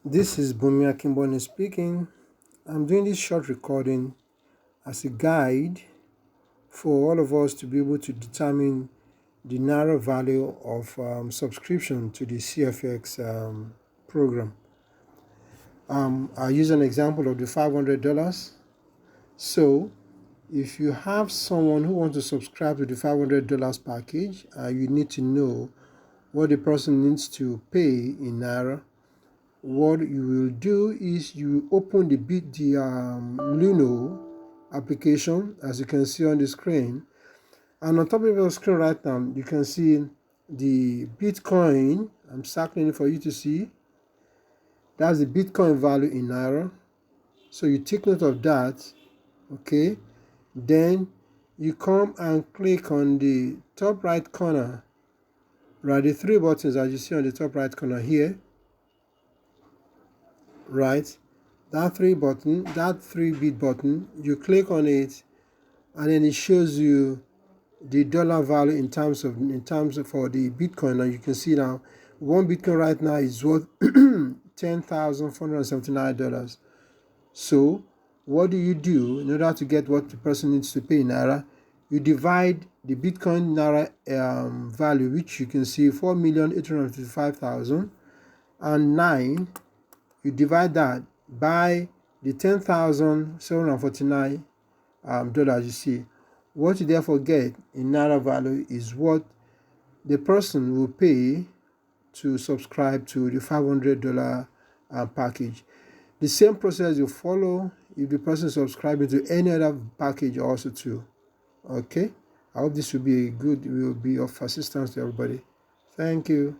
This is Olubunmi Akinmboni speaking. I'm doing this short recording as a guide for all of us to be able to determine the Naira value of subscription to the CFX program. I'll use an example of the $500. So if you have someone who wants to subscribe to the $500 package, you need to know what the person needs to pay in Naira. What you will do is you open the Luno application, as you can see on the screen, and on top of your screen right now you can see the Bitcoin. I'm circling it for you to see. That's the Bitcoin value in Naira, so you take note of that. Okay, then you come and click on the top right corner, right, the three buttons as you see on the top right corner here, right, that three bit button, you click on it, and then it shows you the dollar value in terms of for the Bitcoin. And you can see now one Bitcoin right now is worth $10,479. So what do you do in order to get what the person needs to pay in Naira? You divide the Bitcoin Naira value, which you can see 4,855,009. You divide that by the $10,749 dollars. You see, what you therefore get in Naira value is what the person will pay to subscribe to the $500 package. The same process you follow if the person is subscribing to any other package also too. Okay, I hope this will be of assistance to everybody. Thank you.